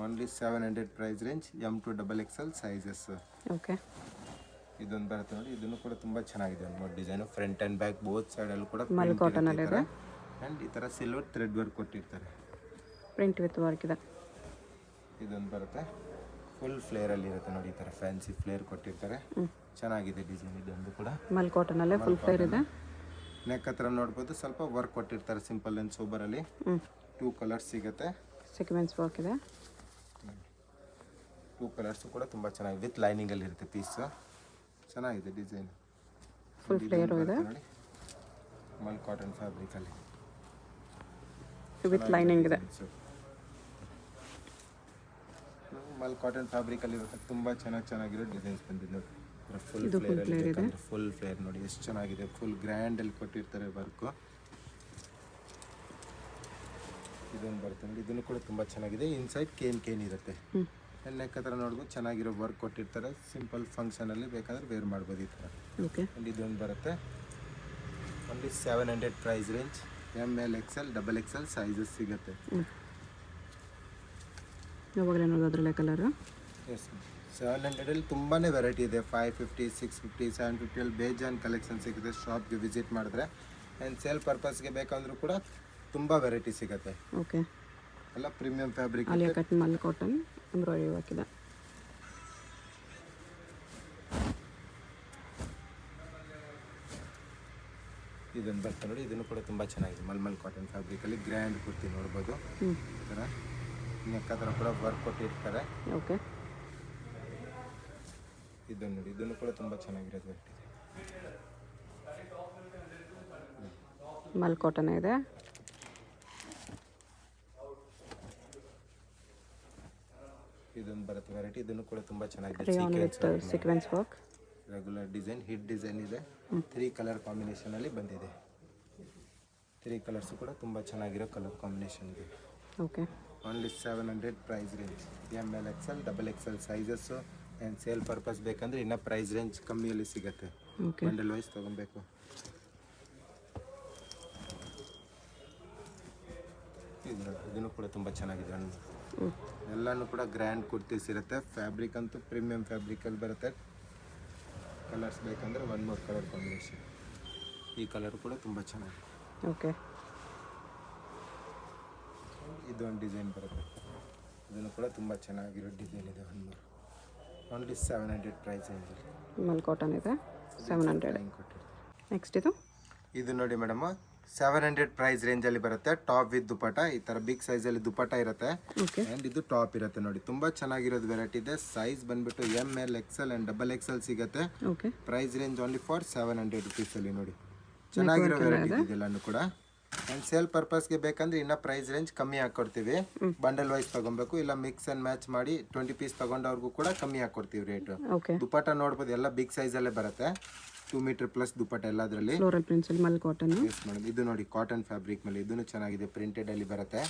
Only 700 price range, M to XXL sizes. Okay. ಇದೊಂದು ಬರುತ್ತೆ ನೋಡಿ, ಇದನ್ನು ಕೂಡ ತುಂಬ ಚೆನ್ನಾಗಿದೆ. ಒಂದು design front and back both ಸೈಡಲ್ಲೂ ಕೂಡ ಮಲ್ ಕಾಟನಲ್ಲಿ ಇದೆ. ಆ್ಯಂಡ್ ಈ ಥರ ಸಿಲ್ವರ್ ಥ್ರೆಡ್ ವರ್ಕ್ ಕೊಟ್ಟಿರ್ತಾರೆ, ಪ್ರಿಂಟ್ ವಿತ್ ವರ್ಕ್ ಇದೆ. ಇದೊಂದು ಬರುತ್ತೆ ಫುಲ್ ಫ್ಲೇರಲ್ಲಿ ಇರುತ್ತೆ ನೋಡಿ, ಈ ಥರ ಫ್ಯಾನ್ಸಿ ಫ್ಲೇರ್ ಕೊಟ್ಟಿರ್ತಾರೆ, ಚೆನ್ನಾಗಿದೆ ಡಿಸೈನ್. ಇದೊಂದು ಕೂಡ ಮಲ್ ಕಾಟನಲ್ಲೇ ಫುಲ್ ಫ್ಲೇರ್ ಇದೆ. ನೆಕ್ ಹತ್ರ ನೋಡ್ಬೋದು ಸ್ವಲ್ಪ ವರ್ಕ್ ಕೊಟ್ಟಿರ್ತಾರೆ, ಸಿಂಪಲ್ ಆ್ಯಂಡ್ ಸೋಬರಲ್ಲಿ. 2 ಕಲರ್ಸ್ ಸಿಗುತ್ತೆ, ಸೀಕ್ವೆನ್ಸ್ ವರ್ಕ್ ಇದೆ. 2 ಕಲರ್ಸು ಕೂಡ ತುಂಬ ಚೆನ್ನಾಗಿದೆ, ವಿತ್ ಲೈನಿಂಗಲ್ಲಿ ಇರುತ್ತೆ ಪೀಸು, ಚೆನ್ನಾಗಿದೆ ಡಿಸೈನ್. ಫುಲ್ ಫ್ಲೇರ್ ಇದೆ ನೋಡಿ, ಮಲ್ ಕಾಟನ್ ಫ್ಯಾಬ್ರಿಕಲ್ಲಿ ವಿತ್ ಲೈನಿಂಗ್ ಇದೆ. ಮಲ್ ಕಾಟನ್ ಫ್ಯಾಬ್ರಿಕಲ್ಲಿ ಇರುತ್ತೆ, ತುಂಬ ಚೆನ್ನಾಗಿರೋ ಡಿಸೈನ್ಸ್ ಬಂದಿದೆ ನೋಡಿ. ಫುಲ್ ಫ್ಲೇರ್ ಇದೆ, ಫುಲ್ ಫ್ಲೇರ್ ನೋಡಿ ಎಷ್ಟು ಚೆನ್ನಾಗಿದೆ, ಫುಲ್ ಗ್ರ್ಯಾಂಡಲ್ಲಿ ಕೊಟ್ಟಿರ್ತಾರೆ ವರ್ಕು. ಇದೊಂದು ಬರುತ್ತೆ ನೋಡಿ, ಇದನ್ನು ಕೂಡ ತುಂಬ ಚೆನ್ನಾಗಿದೆ. ಇನ್ಸೈಡ್ ಕೇನ್ ಇರುತ್ತೆ. ನೆಕ್ ಹತ್ರ ನೋಡ್ಬೋದು ಚೆನ್ನಾಗಿರೋ ವರ್ಕ್ ಕೊಟ್ಟಿರ್ತಾರೆ, ಸಿಂಪಲ್ ಫಂಕ್ಷನಲ್ಲಿ ಬೇಕಾದ್ರೆ ವೇರ್ ಮಾಡ್ಬೋದು ಈ ಥರ. ಓಕೆ. ಇದೊಂದು ಬರುತ್ತೆ only 700 price range, ML XL XXL sizes ಸಿಗುತ್ತೆ. ಯಾವಾಗಲೇ ನೋಡೋದ್ರಲ್ಲೇ ಕಲರು. ಎಸ್, 700ಅಲ್ಲಿ ತುಂಬಾ ವೆರೈಟಿ ಇದೆ. 550, 650, 750 ಬೇಜಾನ್ ಕಲೆಕ್ಷನ್ ಸಿಗುತ್ತೆ. ಶಾಪ್ಗೆ ವಿಸಿಟ್ ಮಾಡಿದ್ರೆ ಆ್ಯಂಡ್ ಸೇಲ್ ಪರ್ಪಸ್ಗೆ ಬೇಕಂದ್ರೂ ಕೂಡ ತುಂಬ ವೆರೈಟಿ ಸಿಗುತ್ತೆ. ಓಕೆ. ಎಲ್ಲ premium fabric. Alia cut mul cotton embroidery work ಇದೆ. ಇದೊಂದು ಬರ್ತದೆ ನೋಡಿ, ಇದನ್ನು ಕೂಡ ತುಂಬ ಚೆನ್ನಾಗಿದೆ. ಮಲ್ ಕಾಟನ್ ಫ್ಯಾಬ್ರಿಕಲ್ಲಿ ಗ್ರ್ಯಾಂಡ್ ಕುರ್ತಿ ನೋಡ್ಬೋದು. ಈ ಥರ ನೆಕ್ ಹತ್ರ ಕೂಡ ವರ್ಕ್ ಕೊಟ್ಟಿರ್ತಾರೆ. ಓಕೆ. ಇದನ್ನು ನೋಡಿ, ಇದನ್ನು ಕೂಡ ತುಂಬ ಚೆನ್ನಾಗಿರೋದು ವೆರೈಟಿ ಇದೆ. ಮಲ್ ಕಾಟನ್ ಇದೆ. ಇದೊಂದು ಬರುತ್ತೆ ವೆರೈಟಿ, ಇದನ್ನು ಕೂಡ ತುಂಬ ಚೆನ್ನಾಗಿದೆ. Sequence work, regular design, hit design ಇದೆ. 3 ಕಲರ್ ಕಾಂಬಿನೇಷನಲ್ಲಿ ಬಂದಿದೆ. 3 ಕಲರ್ಸು ಕೂಡ ತುಂಬ ಚೆನ್ನಾಗಿರೋ ಕಲರ್ ಕಾಂಬಿನೇಷನ್ ಇದೆ. Okay. Only 700 price range, ML XL XXL sizes. And sale purpose ಬೇಕಂದರೆ ಇನ್ನೂ ಪ್ರೈಸ್ ರೇಂಜ್ ಕಮ್ಮಿಯಲ್ಲಿ ಸಿಗುತ್ತೆ, ಬಂಡಲ್ ವೈಸ್ ತೊಗೊಬೇಕು. ಇದು ನೋಡಿ, ಇದನ್ನು ಕೂಡ ತುಂಬ ಚೆನ್ನಾಗಿದೆ ಹಣ್ಣು. ಹ್ಞೂ ಎಲ್ಲನೂ ಕೂಡ ಗ್ರ್ಯಾಂಡ್ ಕುರ್ತೀಸ್ ಇರುತ್ತೆ. ಫ್ಯಾಬ್ರಿಕ್ ಅಂತೂ ಪ್ರೀಮಿಯಂ ಫ್ಯಾಬ್ರಿಕಲ್ಲಿ ಬರುತ್ತೆ. ಕಲರ್ಸ್ ಬೇಕಂದರೆ 1 more ಕಲರ್ ಕಾಂಬಿನೇಷನ್. ಈ ಕಲರ್ ಕೂಡ ತುಂಬ ಚೆನ್ನಾಗಿದೆ. ಓಕೆ ಇದೊಂದು ಡಿಸೈನ್ ಬರುತ್ತೆ. ಇದನ್ನು ಕೂಡ ತುಂಬ ಚೆನ್ನಾಗಿರೋ ಡಿಸೈನ್ ಇದೆ. 1 more ಓನ್ಲಿ 700 ಪ್ರೈಸ್ ರೇಂಜಲ್ಲಿ ಮಲ್ ಕಾಟನ್ ಇದೆ 700. ಕೊಟ್ಟಿರ್ತಾರೆ. ನೆಕ್ಸ್ಟ್ ಇದು ನೋಡಿ ಮೇಡಮ್, 700 ಪ್ರೈಸ್ ರೇಂಜಲ್ಲಿ ಬರುತ್ತೆ. ಟಾಪ್ ವಿತ್ ದುಪಟ, ಈ ಥರ ಬಿಗ್ ಸೈಜಲ್ಲಿ ದುಪಟ ಇರುತ್ತೆ. ಓಕೆ ಆ್ಯಂಡ್ ಇದು ಟಾಪ್ ಇರುತ್ತೆ ನೋಡಿ. ತುಂಬ ಚೆನ್ನಾಗಿರೋದು ವೆರೈಟಿ ಇದೆ. ಸೈಜ್ ಬಂದ್ಬಿಟ್ಟು ML XL ಆ್ಯಂಡ್ XXL ಸಿಗುತ್ತೆ. Okay price range only for 700 ರುಪೀಸಲ್ಲಿ ನೋಡಿ. ಚೆನ್ನಾಗಿರೋ ವೆರೈಟಿ ಇದೆಲ್ಲನೂ ಕೂಡ. ಆ್ಯಂಡ್ ಸೇಲ್ ಪರ್ಪಸ್ಗೆ ಬೇಕಂದ್ರೆ ಇನ್ನೂ ಪ್ರೈಸ್ ರೇಂಜ್ ಕಮ್ಮಿ ಹಾಕ್ಕೊಡ್ತೀವಿ. ಬಂಡಲ್ ವೈಸ್ ತೊಗೊಬೇಕು, ಇಲ್ಲ ಮಿಕ್ಸ್ ಆ್ಯಂಡ್ ಮ್ಯಾಚ್ ಮಾಡಿ 20 ಪೀಸ್ ತೊಗೊಂಡವ್ರಿಗೂ ಕೂಡ ಕಮ್ಮಿ ಹಾಕ್ಕೊಡ್ತೀವಿ ರೇಟು. ಓಕೆ ದುಪಟ ನೋಡ್ಬೋದು, ಎಲ್ಲ ಬಿಗ್ ಸೈಜಲ್ಲೇ ಬರುತ್ತೆ. 2 ಮೀಟರ್ ಪ್ಲಸ್ ದುಪಟ ಎಲ್ಲದರಲ್ಲಿ. ಫ್ಲೋರಲ್ ಪ್ರಿಂಟ್ಸಲ್ಲಿ ಮಲ್ ಕಾಟನ್. ಯೂಸ್ ಮಾಡೋದು. ಇದು ನೋಡಿ ಕಾಟನ್ ಫ್ಯಾಬ್ರಿಕ್ ಮೇಲೆ, ಇದನ್ನು ಚೆನ್ನಾಗಿದೆ, ಪ್ರಿಂಟೆಡ್ ಅಲ್ಲಿ ಬರುತ್ತೆ.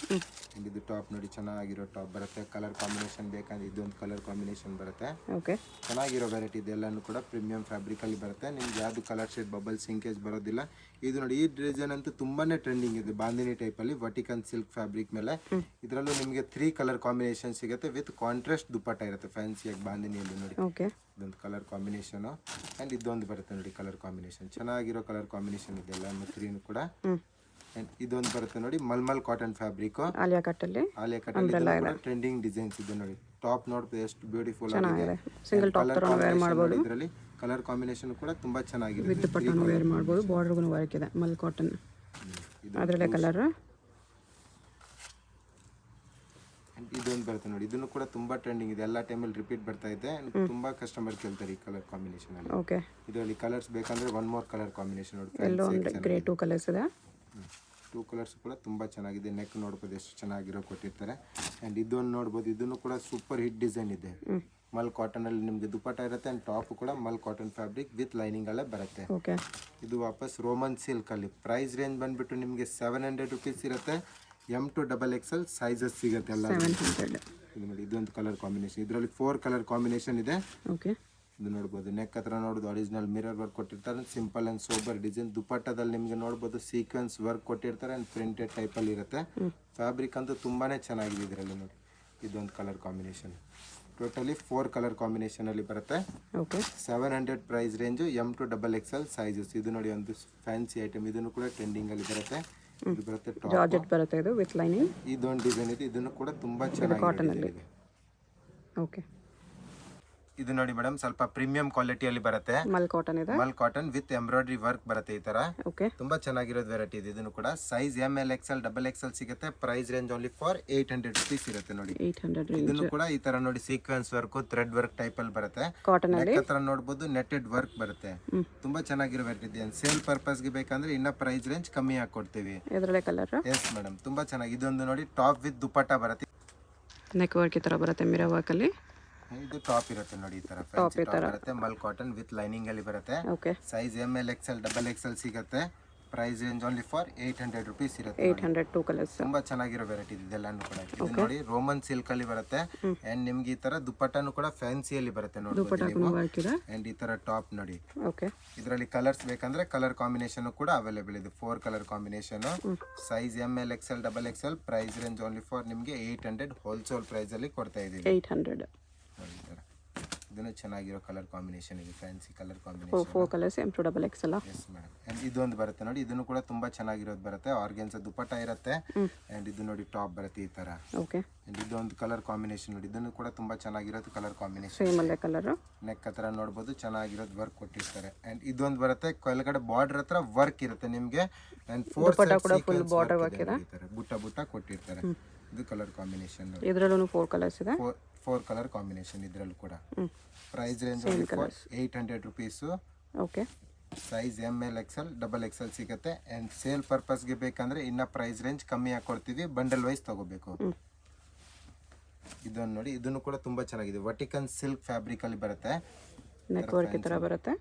And ಇದು ಟಾಪ್ ನೋಡಿ, ಚೆನ್ನಾಗಿರೋ ಟಾಪ್ ಬರುತ್ತೆ. ಕಲರ್ ಕಾಂಬಿನೇಷನ್ ಬೇಕಂದ್ರೆ ಇದೊಂದು ಕಲರ್ ಕಾಂಬಿನೇಷನ್ ಬರುತ್ತೆ. ಓಕೆ ಚೆನ್ನಾಗಿರೋ ವೆರೈಟಿ ಇದೆಲ್ಲನೂ ಕೂಡ ಪ್ರೀಮಿಯಂ ಫ್ಯಾಬ್ರಿಕ್ ಅಲ್ಲಿ ಬರುತ್ತೆ. ನಿಮ್ಗೆ ಯಾವುದು ಕಲರ್ ಶೇಡ್ ಬಬಲ್ ಸಿಂಕೇಜ್ ಬರೋದಿಲ್ಲ. ಇದು ನೋಡಿ, ಈ ಡಿಸೈನ್ ಅಂತೂ ತುಂಬಾನೇ ಟ್ರೆಂಡಿಂಗ್ ಇದೆ. ಬಾಂದಿನಿ ಟೈಪ್ ಅಲ್ಲಿ ವರ್ಟಿಕಲ್ ಸಿಲ್ಕ್ ಫ್ಯಾಬ್ರಿಕ್ ಮೇಲೆ. ಇದರಲ್ಲೂ ನಿಮಗೆ 3 ಕಲರ್ ಕಾಂಬಿನೇಷನ್ ಸಿಗುತ್ತೆ ವಿತ್ ಕಾಂಟ್ರಾಸ್ಟ್ ದುಪಟ್ಟ ಇರುತ್ತೆ. ಫ್ಯಾನ್ಸಿಯಾಗಿ ಬಾಂದಿನಿಯಲ್ಲಿ ನೋಡಿ, ಓಕೆ ಇದೊಂದು ಕಲರ್ ಕಾಂಬಿನೇಷನ್. ಆ್ಯಂಡ್ ಇದೊಂದು ಬರುತ್ತೆ ನೋಡಿ ಕಲರ್ ಕಾಂಬಿನೇಷನ್. ಚೆನ್ನಾಗಿರೋ ಕಲರ್ ಕಾಂಬಿನೇಷನ್ ಇದೆ ಎಲ್ಲ 3 ಕೂಡ. ಆ್ಯಂಡ್ ಇದೊಂದು ಬರುತ್ತೆ ನೋಡಿ, ಮಲ್ಮಲ್ ಕಾಟನ್ ಫ್ಯಾಬ್ರಿಕ್. ಆಲಿಯಾ ಕಟ್ಟಲ್ಲಿ ಟ್ರೆಂಡಿಂಗ್ ಡಿಸೈನ್ಸ್ ಇದೆ ನೋಡಿ. ಟಾಪ್ ನೋಡ್ಬೋದು ಎಷ್ಟು ಬ್ಯೂಟಿಫುಲ್ ಚೆನ್ನಾಗಿದೆ. ಸಿಂಗಲ್ ಟಾಪ್ ತರ ವೇರ್ ಮಾಡಬಹುದು. ಇದರಲ್ಲಿ ಕಲರ್ ಕಾಂಬಿನೇಷನ್ ಕೂಡ ತುಂಬಾ ಚೆನ್ನಾಗಿದೆ. ವಿತ್ ದುಪಟ್ಟಾನು ವೇರ್ ಮಾಡಬಹುದು. ಬಾರ್ಡರ್ಗೂ ವರ್ಕ್ ಇದೆ ಮಲ್ ಕಾಟನ್. ಅದರಲ್ಲೇ ಕಲರ್. ಇದೊಂದು ಬರುತ್ತೆ ನೋಡಿ, ಇದನ್ನು ಕೂಡ ತುಂಬಾ ಟ್ರೆಂಡಿಂಗ್ ಇದೆ. ಎಲ್ಲ ಟೈಮಲ್ಲಿ ರಿಪೀಟ್ ಬರ್ತಾ ಇದೆ. ತುಂಬಾ ಕಸ್ಟಮರ್ ಕೇಳ್ತಾರೆ ಈ ಕಲರ್ ಕಾಂಬಿನೇಷನ್ ಅಲ್ಲಿ. ಓಕೆ ಇದರಲ್ಲಿ ಕಲರ್ಸ್ ಬೇಕಂದ್ರೆ 1 more ಕಲರ್ ಕಾಂಬಿನೇಷನ್ ನೋಡಿ. ಎಲ್ಲೋ ಒಂದು ಗ್ರೇ 2 ಕಲರ್ಸ್ ಇದೆ. 2 ಕಲರ್ಸ್ ಕೂಡ ತುಂಬ ಚೆನ್ನಾಗಿದೆ. ನೆಕ್ ನೋಡ್ಬೋದು ಎಷ್ಟು ಚೆನ್ನಾಗಿರೋ ಕೊಟ್ಟಿರ್ತಾರೆ. ಆ್ಯಂಡ್ ಇದೊಂದು ನೋಡ್ಬೋದು, ಇದನ್ನು ಕೂಡ ಸೂಪರ್ ಹಿಟ್ ಡಿಸೈನ್ ಇದೆ. ಮಲ್ ಕಾಟನ್ ಅಲ್ಲಿ ನಿಮಗೆ ದುಪಟ್ಟ ಇರುತ್ತೆ. ಆ್ಯಂಡ್ ಟಾಪ್ ಕೂಡ ಮಲ್ ಕಾಟನ್ ಫ್ಯಾಬ್ರಿಕ್ ವಿತ್ ಲೈನಿಂಗ್ ಅಲ್ಲೇ ಬರುತ್ತೆ. ಓಕೆ ಇದು ವಾಪಸ್ ರೋಮನ್ ಸಿಲ್ಕ್ ಅಲ್ಲಿ. ಪ್ರೈಸ್ ರೇಂಜ್ ಬಂದ್ಬಿಟ್ಟು ನಿಮಗೆ 700 ರುಪೀಸ್ ಇರುತ್ತೆ. M to XXL ಸೈಜಸ್ ಸಿಗುತ್ತೆ ಎಲ್ಲ. 700. ಇದು ನೋಡಿ, ಇದೊಂದು ಕಲರ್ ಕಾಂಬಿನೇಷನ್. ಇದರಲ್ಲಿ 4 ಕಲರ್ ಕಾಂಬಿನೇಷನ್ ಇದೆ. ಓಕೆ ಇದು ನೋಡ್ಬೋದು, ನೆಕ್ ಹತ್ರ ನೋಡೋದು ಒರಿಜಿನಲ್ ಮಿರರ್ ವರ್ಕ್ ಕೊಟ್ಟಿರ್ತಾರೆ. Simple and sober design. ದುಪಟ್ಟದಲ್ಲಿ ನಿಮಗೆ ನೋಡ್ಬೋದು ಸೀಕ್ವೆನ್ಸ್ ವರ್ಕ್ ಕೊಟ್ಟಿರ್ತಾರೆ. ಆ್ಯಂಡ್ ಪ್ರಿಂಟೆಡ್ ಟೈಪಲ್ಲಿ ಇರುತ್ತೆ. ಫ್ಯಾಬ್ರಿಕ್ ಅಂತೂ ತುಂಬಾ ಚೆನ್ನಾಗಿದೆ ಇದರಲ್ಲಿ ನೋಡಿ. ಇದೊಂದು ಕಲರ್ ಕಾಂಬಿನೇಷನ್. ಟೋಟಲಿ 4 ಕಲರ್ ಕಾಂಬಿನೇಷನಲ್ಲಿ ಬರುತ್ತೆ. Okay 700 price range. M to XXL sizes. ಇದು ನೋಡಿ ಒಂದು ಫ್ಯಾನ್ಸಿ ಐಟಮ್. ಇದನ್ನು ಕೂಡ ಟ್ರೆಂಡಿಂಗಲ್ಲಿ ಬರುತ್ತೆ. ಇದು ಬರುತ್ತೆ ಟಾಪ್. ಜಾರ್ಜೆಟ್ ಬರುತ್ತೆ ಇದು ವಿತ್ ಲೈನಿಂಗ್. ಇದೊಂದು ಡಿಸೈನ್ ಇದೆ. ಇದನ್ನು ಕೂಡ ತುಂಬ ಚೆನ್ನಾಗಿದೆ. ಓಕೆ ಇದು ನೋಡಿ ಮೇಡಮ್, ಸ್ವಲ್ಪ ಪ್ರೀಮಿಯಂ ಕ್ವಾಲಿಟಿಯಲ್ಲಿ ಬರುತ್ತೆ. ಮಲ್ ಕಾಟನ್ ಇದೆ. ಮಲ್ ಕಾಟನ್ ವಿತ್ ಎಂಬ್ರಾಯ್ಡ್ರಿ ವರ್ಕ್ ಬರುತ್ತೆ ಈ ತರ. ಓಕೆ ತುಂಬಾ ಚೆನ್ನಾಗಿರೋದು ವೆರೈಟಿ ಇದೆ. ಇದನ್ನು ಕೂಡ ಸೈಜ್ ML XL XXL ಸಿಗುತ್ತೆ. Price range only for 800 rupees ಇರುತ್ತೆ ನೋಡಿ. 800 ಇದನ್ನು ಕೂಡ ಈ ತರ ನೋಡಿ, sequence work, thread work type ಅಲ್ಲಿ ಬರುತ್ತೆ. ಕಾಟನ್ ಅಲ್ಲಿ ಹತ್ರ ನೋಡಬಹುದು ನೆಟೆಡ್ ವರ್ಕ್ ಬರುತ್ತೆ. ತುಂಬಾ ಚೆನ್ನಾಗಿರೋ ವೆರೈಟಿ ಇದೆ. ಸೇಲ್ ಪರ್ಪಸ್ ಗೆ ಬೇಕಂದ್ರೆ ಇನ್ನ ಪ್ರೈಸ್ ರೇಂಜ್ ಕಮ್ಮಿ ಹಾಕೊಡ್ತೀವಿ. ಇದರಲ್ಲೇ ಕಲರ್. ಎಸ್ ಮೇಡಮ್, ತುಂಬಾ ಚೆನ್ನಾಗಿ. ಇದೊಂದು ನೋಡಿ, ಟಾಪ್ ವಿತ್ ದುಪಟ್ಟ ಬರುತ್ತೆ. ನೆಕ್ ವರ್ಕ್ ಈ ತರ ಬರುತ್ತೆ, ಮಿರರ್ ವರ್ಕ್ ಅಲ್ಲಿ. ಇದು ಟಾಪ್ ಇರುತ್ತೆ ನೋಡಿ, ಈ ತರ ಫ್ಯಾನ್ಸಿ ಟಾಪ್ ಬರುತ್ತೆ. ಮಲ್ ಕಾಟನ್ ವಿತ್ ಲೈನಿಂಗ್ ಅಲ್ಲಿ ಬರುತ್ತೆ. Okay size ML XL XXL ಸಿಗುತ್ತೆ. Price range only for 800 rupees ಇರುತ್ತೆ. 800 2 ಕಲರ್ಸ್. ತುಂಬಾ ಚೆನ್ನಾಗಿರೋ ವೆರೈಟಿ ಇದೆಲ್ಲಾನು ಕೂಡ. ಇದು ನೋಡಿ, ರೋಮನ್ ಸಿಲ್ಕ್ ಅಲ್ಲಿ ಬರುತ್ತೆ. ಅಂಡ್ ನಿಮ್ಗೆ ಈ ತರ ದುಪಟ್ಟನು ಕೂಡ ಫ್ಯಾನ್ಸಿಯಲ್ಲಿ ಬರುತ್ತೆ ನೋಡ್ಬೋದು ನೀವು. ಅಂಡ್ ಈ ತರ ಟಾಪ್ ನೋಡಿ. ಓಕೆ ಇದರಲ್ಲಿ ಕಲರ್ಸ್ ಬೇಕಂದ್ರೆ ಕಲರ್ ಕಾಂಬಿನೇಷನ್ ಕೂಡ ಅವೈಲೇಬಲ್ ಇದೆ. 4 colour combination. Size ML XL XXL. Price range only for ನಿಮ್ಗೆ 800 ಹೋಲ್ಸೇಲ್ ಪ್ರೈಸ್ ಅಲ್ಲಿ ಕೊಡ್ತಾ ಇದೀವಿ. 800. ಇದನ್ನು ಚೆನ್ನಾಗಿರೋ ಕಲರ್ ಕಾಂಬಿನೇಷನ್ ಇದೆ, fancy colour combination. 4 colours M to XXL. Yes madam. And ಇದೊಂದು ಬರುತ್ತೆ ನೋಡಿ, ಇದನ್ನು ಕೂಡ ತುಂಬಾ ಚೆನ್ನಾಗಿರೋದು ಬರುತ್ತೆ. ಆರ್ಗೆನ್ಸ ದುಪಟ್ಟ ಇರುತ್ತೆ. ಅಂಡ್ ಇದು ನೋಡಿ ಟಾಪ್ ಬರುತ್ತೆ ಈ ತರ. ಓಕೆ ಅಂಡ್ ಇದೊಂದು ಕಲರ್ ಕಾಂಬಿನೇಷನ್ ನೋಡಿ, ಇದನ್ನು ಕೂಡ ತುಂಬಾ ಚೆನ್ನಾಗಿರೋದು ಕಲರ್ ಕಾಂಬಿನೇಷನ್. ಸೇಮ್ ಅಲ್ಲೇ ಕಲರ್. ನೆಕ್ ಹತ್ರ ನೋಡಬಹುದು ಚೆನ್ನಾಗಿರೋದು ವರ್ಕ್ ಕೊಟ್ಟಿರ್ತಾರೆ. ಅಂಡ್ ಇದೊಂದು ಬರುತ್ತೆ, ಕೆಳಗಡೆ ಬಾರ್ಡರ್ ಹತ್ರ ವರ್ಕ್ ಇರುತ್ತೆ ನಿಮ್ಗೆ. ಅಂಡ್ 4 ಫುಲ್ ಬಾರ್ಡರ್ ವರ್ಕ್ ಇದೆ. ಬುಟ್ಟ ಬುಟ್ಟ ಕೊಟ್ಟಿರ್ತಾರೆ. ಇದು ಕಲರ್ ಕಾಂಬಿನೇಷನ್. ಇದರಲ್ಲೂ 4 ಕಲರ್ಸ್ ಇದೆ. 4 ಕಲರ್ ಕಾಂಬಿನೇಷನ್ ಇದರಲ್ಲೂ ಕೂಡ. Price range 800 rupees. Okay size ML XL XXL ಸಿಗುತ್ತೆ. ಆ್ಯಂಡ್ ಸೇಲ್ ಪರ್ಪಸ್ಗೆ ಬೇಕಂದ್ರೆ ಇನ್ನ ಪ್ರೈಸ್ ರೇಂಜ್ ಕಮ್ಮಿ ಹಾಕೊಡ್ತೀವಿ. ಬಂಡಲ್ ವೈಸ್ ತಗೋಬೇಕು. ಇದನ್ನು ನೋಡಿ, ಇದನ್ನು ಕೂಡ ತುಂಬಾ ಚೆನ್ನಾಗಿದೆ. ವರ್ಟಿಕಲ್ ಸಿಲ್ಕ್ ಫ್ಯಾಬ್ರಿಕ್ ಅಲ್ಲಿ ಬರುತ್ತೆ. ನೆಕ್ ವರ್ಕ್ ಈ ತರ ಬರುತ್ತೆ.